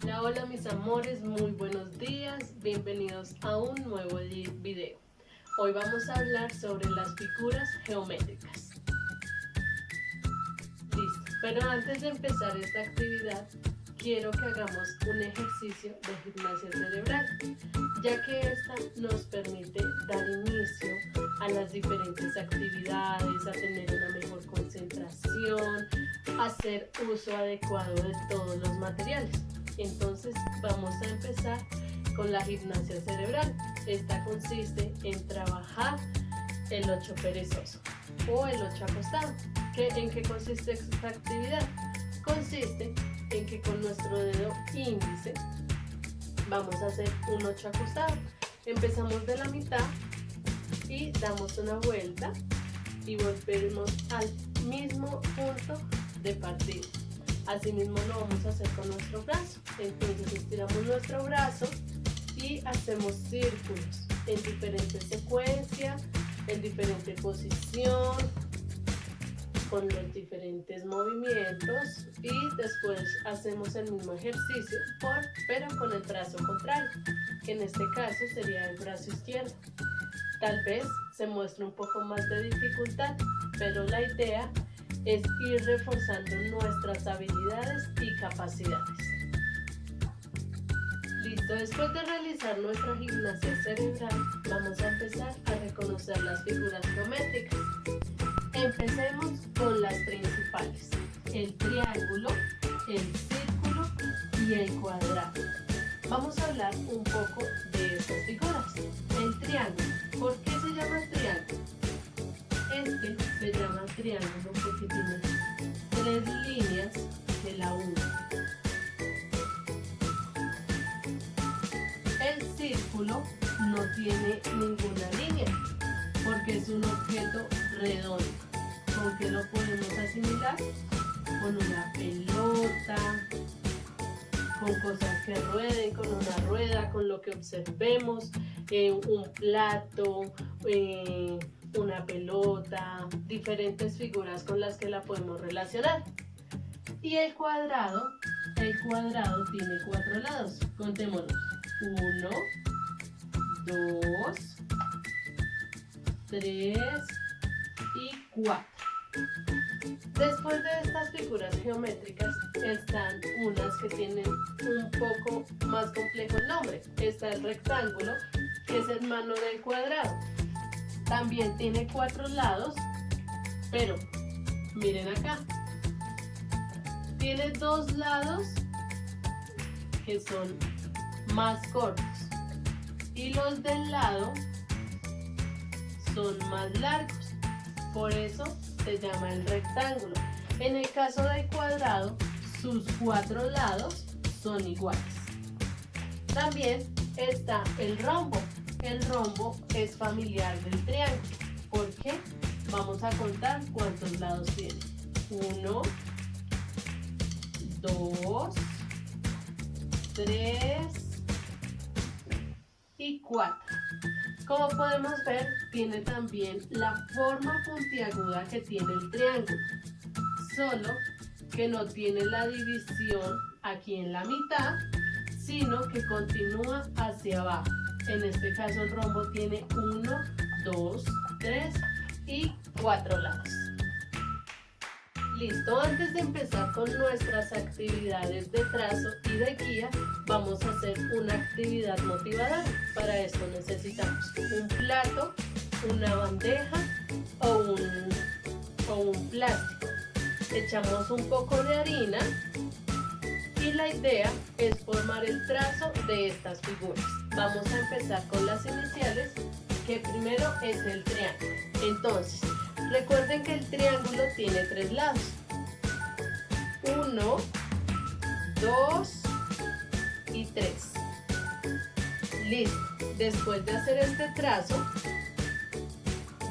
Hola, hola mis amores, muy buenos días, bienvenidos a un nuevo video. Hoy vamos a hablar sobre las figuras geométricas. Listo, pero antes de empezar esta actividad, quiero que hagamos un ejercicio de gimnasia cerebral, ya que esta nos permite dar inicio a las diferentes actividades, a tener una mejor concentración, a hacer uso adecuado de todos los materiales. Entonces vamos a empezar con la gimnasia cerebral. Esta consiste en trabajar el 8 perezoso o el 8 acostado. ¿En qué consiste esta actividad? Consiste en que con nuestro dedo índice vamos a hacer un 8 acostado. Empezamos de la mitad y damos una vuelta y volvemos al mismo punto de partida. Asimismo lo vamos a hacer con nuestro brazo. Entonces estiramos nuestro brazo y hacemos círculos en diferentes secuencias, en diferente posición, con los diferentes movimientos, y después hacemos el mismo ejercicio pero con el brazo contrario, que en este caso sería el brazo izquierdo. Tal vez se muestre un poco más de dificultad, pero la idea es ir reforzando nuestras habilidades y capacidades. Listo, después de realizar nuestra gimnasia cerebral, vamos a empezar a reconocer las figuras geométricas. Empecemos con las principales: el triángulo, el círculo y el cuadrado. Vamos a hablar un poco de estas figuras. El triángulo, ¿por qué se llama triángulo? Se llama triángulo porque tiene 3 líneas que la unen. El círculo no tiene ninguna línea porque es un objeto redondo. ¿Con qué lo podemos asimilar? Con una pelota, con cosas que rueden, con una rueda, con lo que observemos, un plato, una pelota, diferentes figuras con las que la podemos relacionar. Y el cuadrado tiene 4 lados. Contémoslos: 1, 2, 3 y 4. Después de estas figuras geométricas están unas que tienen un poco más complejo el nombre. Está el rectángulo, que es hermano del cuadrado. También tiene 4 lados, pero miren acá, tiene 2 lados que son más cortos y los del lado son más largos, por eso se llama el rectángulo. En el caso del cuadrado, sus 4 lados son iguales. También está el rombo. El rombo es familiar del triángulo. ¿Por qué? Vamos a contar cuántos lados tiene. 1, 2, 3 y 4. Como podemos ver, tiene también la forma puntiaguda que tiene el triángulo, solo que no tiene la división aquí en la mitad, sino que continúa hacia abajo. En este caso el rombo tiene 1, 2, 3 y 4 lados. Listo, antes de empezar con nuestras actividades de trazo y de guía, vamos a hacer una actividad motivadora. Para esto necesitamos un plato, una bandeja o un plástico. Echamos un poco de harina y la idea es formar el trazo de estas figuras. Vamos a empezar con las iniciales, que primero es el triángulo. Entonces, recuerden que el triángulo tiene 3 lados: 1, 2 y 3. Listo. Después de hacer este trazo,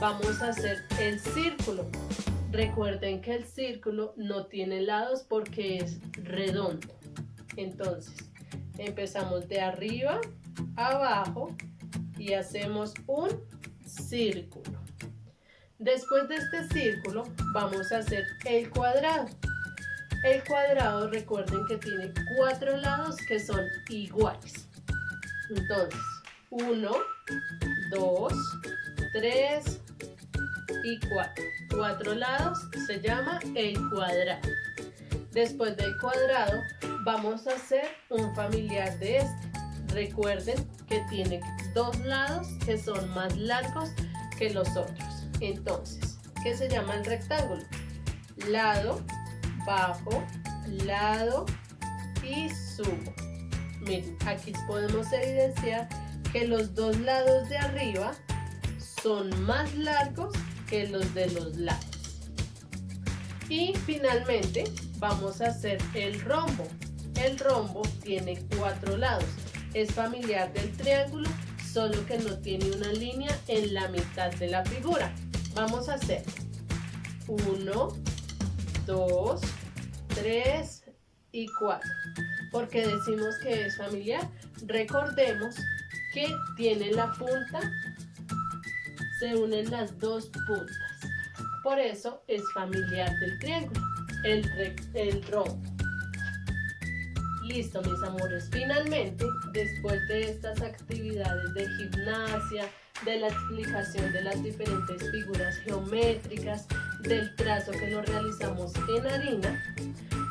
vamos a hacer el círculo. Recuerden que el círculo no tiene lados porque es redondo. Entonces, empezamos de arriba a abajo y hacemos un círculo. Después de este círculo vamos a hacer el cuadrado. El cuadrado, recuerden que tiene 4 lados que son iguales. Entonces, 1, 2, 3 y 4. 4 lados se llama el cuadrado. Después del cuadrado vamos a hacer un familiar de este. Recuerden que tiene 2 lados que son más largos que los otros. Entonces, ¿qué se llama el rectángulo? Lado, bajo, lado y subo. Miren, aquí podemos evidenciar que los 2 lados de arriba son más largos que los de los lados. Y finalmente vamos a hacer el rombo. El rombo tiene 4 lados. Es familiar del triángulo, solo que no tiene una línea en la mitad de la figura. Vamos a hacer 1, 2, 3 y 4. ¿Por qué decimos que es familiar? Recordemos que tiene la punta, se unen las 2 puntas. Por eso es familiar del triángulo, el rombo. Listo, mis amores. Finalmente, después de estas actividades de gimnasia, de la explicación de las diferentes figuras geométricas, del trazo que lo realizamos en harina,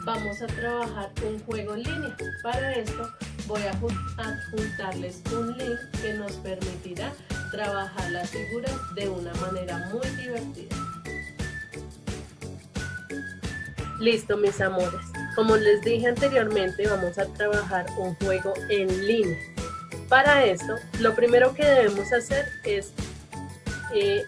vamos a trabajar un juego en línea. Para esto voy a adjuntarles un link que nos permitirá trabajar las figuras de una manera muy divertida. Listo, mis amores. Como les dije anteriormente, vamos a trabajar un juego en línea. Para esto, lo primero que debemos hacer es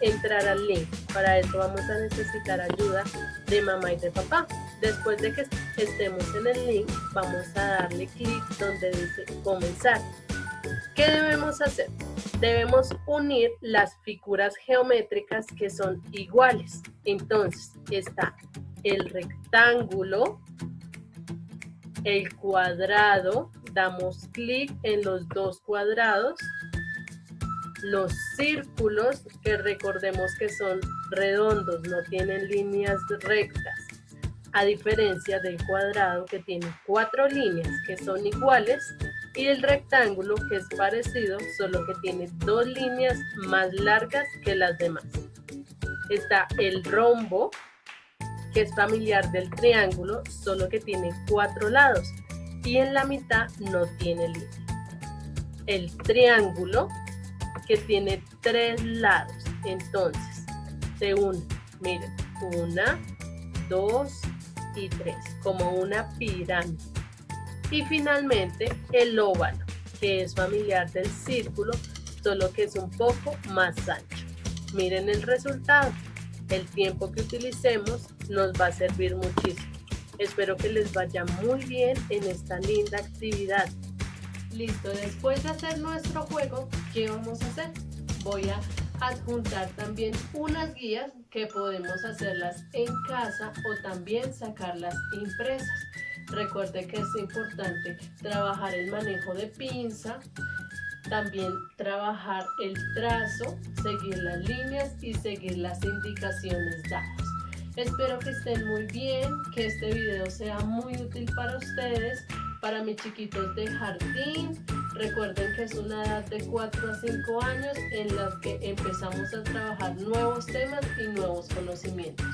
entrar al link. Para esto vamos a necesitar ayuda de mamá y de papá. Después de que estemos en el link, vamos a darle clic donde dice comenzar. ¿Qué debemos hacer? Debemos unir las figuras geométricas que son iguales. Entonces, está el rectángulo, el cuadrado, damos clic en los 2 cuadrados, los círculos, que recordemos que son redondos, no tienen líneas rectas, a diferencia del cuadrado que tiene 4 líneas que son iguales, y el rectángulo que es parecido, solo que tiene 2 líneas más largas que las demás. Está el rombo, que es familiar del triángulo, solo que tiene 4 lados y en la mitad no tiene línea. El triángulo, que tiene 3 lados, entonces se une, miren, 1, 2 y 3, como una pirámide. Y finalmente el óvalo, que es familiar del círculo, solo que es un poco más ancho. Miren el resultado. El tiempo que utilicemos nos va a servir muchísimo. Espero que les vaya muy bien en esta linda actividad. Listo, después de hacer nuestro juego, ¿qué vamos a hacer? Voy a adjuntar también unas guías que podemos hacerlas en casa o también sacarlas impresas. Recuerde que es importante trabajar el manejo de pinza, también trabajar el trazo, seguir las líneas y seguir las indicaciones dadas. Espero que estén muy bien, que este video sea muy útil para ustedes, para mis chiquitos de jardín. Recuerden que es una edad de 4 a 5 años en la que empezamos a trabajar nuevos temas y nuevos conocimientos.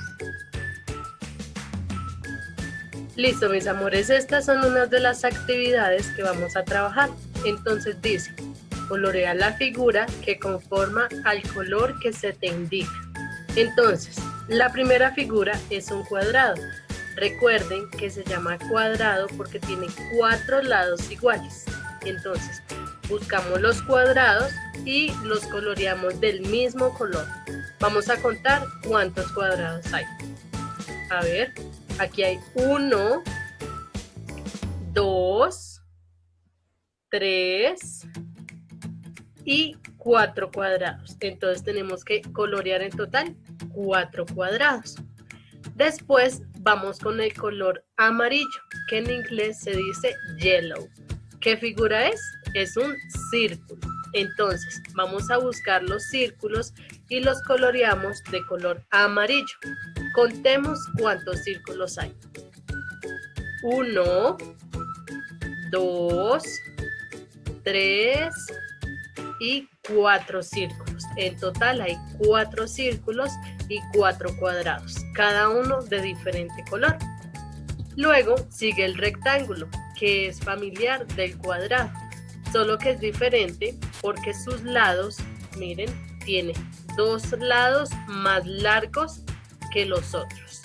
Listo, mis amores, estas son unas de las actividades que vamos a trabajar. Entonces dice, colorea la figura que conforma al color que se te indica. Entonces, la primera figura es un cuadrado. Recuerden que se llama cuadrado porque tiene 4 lados iguales. Entonces, buscamos los cuadrados y los coloreamos del mismo color. Vamos a contar cuántos cuadrados hay. A ver, aquí hay 1, 2, 3 y 4 cuadrados. Entonces tenemos que colorear en total 4 cuadrados. Después vamos con el color amarillo, que en inglés se dice yellow. ¿Qué figura es? Es un círculo. Entonces vamos a buscar los círculos y los coloreamos de color amarillo. Contemos cuántos círculos hay. 1, 2, 3 y 4 círculos. En total hay 4 círculos y 4 cuadrados, cada uno de diferente color. Luego sigue el rectángulo, que es familiar del cuadrado, solo que es diferente porque sus lados, miren, tiene 2 lados más largos que los otros.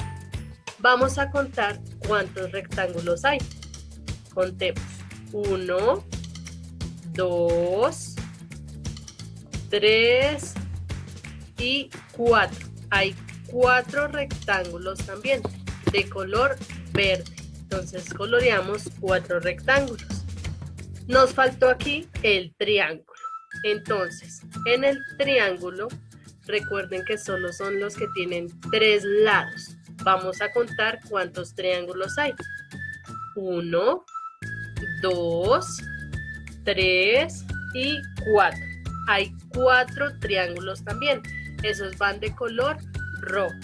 Vamos a contar cuántos rectángulos hay. Contemos. 1, 2, 3 y 4. Hay 4 rectángulos también de color verde. Entonces coloreamos 4 rectángulos. Nos faltó aquí el triángulo. Entonces, en el triángulo, recuerden que solo son los que tienen 3 lados. Vamos a contar cuántos triángulos hay. 1, 2, 3 y 4. Hay 4 triángulos también. Esos van de color rojo.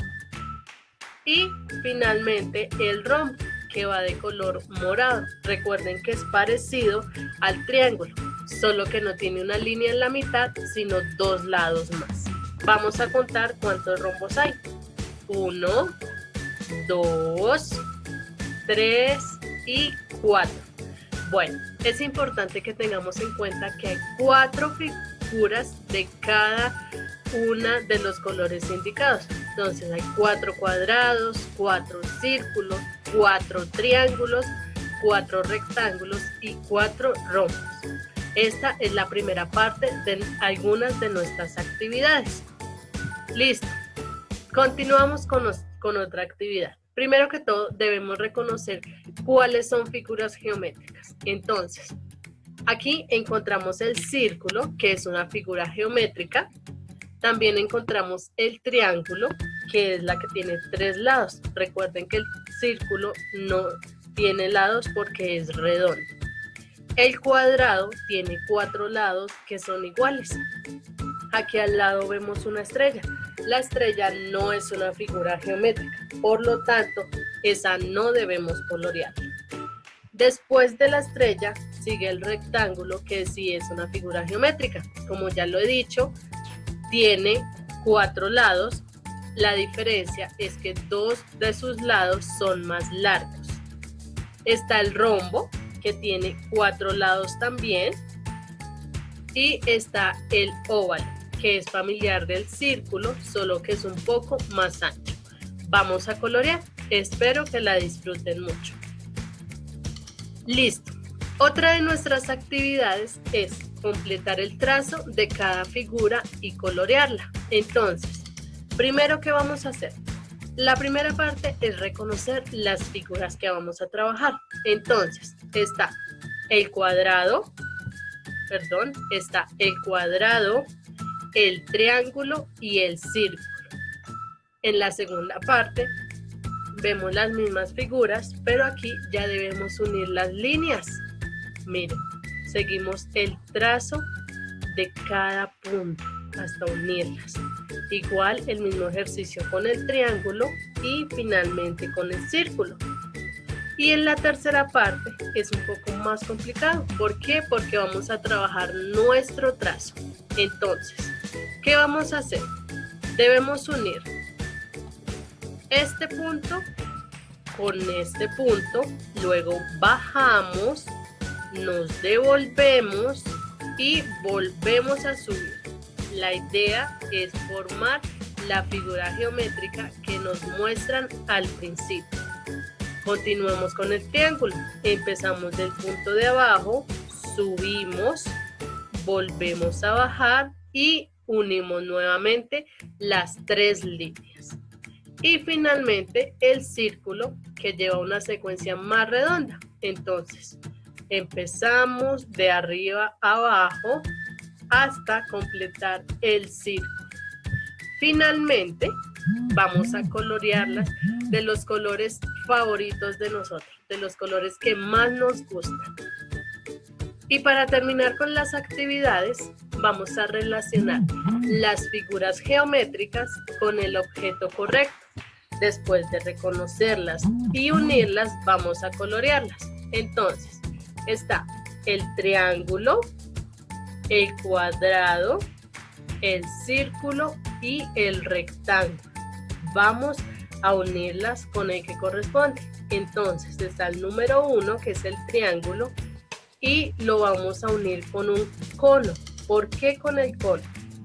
Y finalmente el rombo, que va de color morado. Recuerden que es parecido al triángulo, solo que no tiene una línea en la mitad, sino 2 lados más. Vamos a contar cuántos rombos hay. 1, 2, 3 y 4. Bueno, es importante que tengamos en cuenta que hay 4 figuras de cada una de los colores indicados. Entonces hay 4 cuadrados, 4 círculos, 4 triángulos, 4 rectángulos y 4 rombos. Esta es la primera parte de algunas de nuestras actividades. Listo. Continuamos con otra actividad. Primero que todo, debemos reconocer cuáles son figuras geométricas. Entonces, aquí encontramos el círculo, que es una figura geométrica. También encontramos el triángulo, que es la que tiene 3 lados. Recuerden que el círculo no tiene lados porque es redondo. El cuadrado tiene 4 lados que son iguales. Aquí al lado vemos una estrella. La estrella no es una figura geométrica, por lo tanto, esa no debemos colorearla. Después de la estrella sigue el rectángulo, que sí es una figura geométrica. Como ya lo he dicho, tiene 4 lados. La diferencia es que 2 de sus lados son más largos. Está el rombo, que tiene 4 lados también. Y está el óvalo, que es familiar del círculo, solo que es un poco más ancho. Vamos a colorear. Espero que la disfruten mucho. Listo. Otra de nuestras actividades es completar el trazo de cada figura y colorearla. Entonces, primero, ¿qué vamos a hacer? La primera parte es reconocer las figuras que vamos a trabajar. Entonces, está el cuadrado, el triángulo y el círculo. En la segunda parte vemos las mismas figuras, pero aquí ya debemos unir las líneas. Miren, seguimos el trazo de cada punto hasta unirlas. Igual el mismo ejercicio con el triángulo y finalmente con el círculo. Y en la tercera parte es un poco más complicado. ¿Por qué? Porque vamos a trabajar nuestro trazo. Entonces, ¿qué vamos a hacer? Debemos unir este punto con este punto, luego bajamos, nos devolvemos y volvemos a subir. La idea es formar la figura geométrica que nos muestran al principio. Continuemos con el triángulo. Empezamos del punto de abajo, subimos, volvemos a bajar y unimos nuevamente las 3 líneas. Y finalmente el círculo, que lleva una secuencia más redonda. Entonces, empezamos de arriba a abajo hasta completar el círculo. Finalmente, vamos a colorearlas de los colores favoritos de nosotros, de los colores que más nos gustan. Y para terminar con las actividades, vamos a relacionar las figuras geométricas con el objeto correcto. Después de reconocerlas y unirlas, vamos a colorearlas. Entonces, está el triángulo, el cuadrado, el círculo y el rectángulo. Vamos a unirlas con el que corresponde. Entonces, está el número 1, que es el triángulo, y lo vamos a unir con un cono. ¿Por qué con el cono?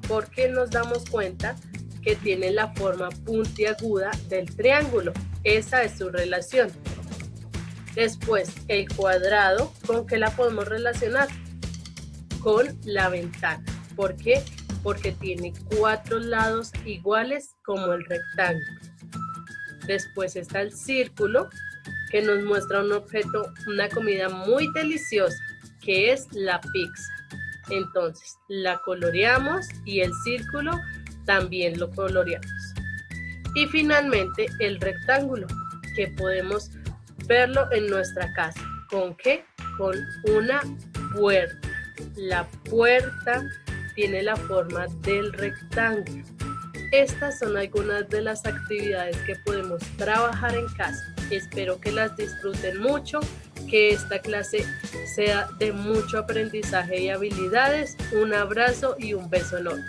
Porque nos damos cuenta que tiene la forma puntiaguda del triángulo. Esa es su relación. Después, el cuadrado, ¿con qué la podemos relacionar? Con la ventana. ¿Por qué? Porque tiene 4 lados iguales como el rectángulo. Después está el círculo, que nos muestra un objeto, una comida muy deliciosa, que es la pizza. Entonces, la coloreamos y el círculo también lo coloreamos. Y finalmente, el rectángulo, que podemos verlo en nuestra casa. ¿Con qué? Con una puerta. La puerta tiene la forma del rectángulo. Estas son algunas de las actividades que podemos trabajar en casa. Espero que las disfruten mucho, que esta clase sea de mucho aprendizaje y habilidades. Un abrazo y un beso enorme.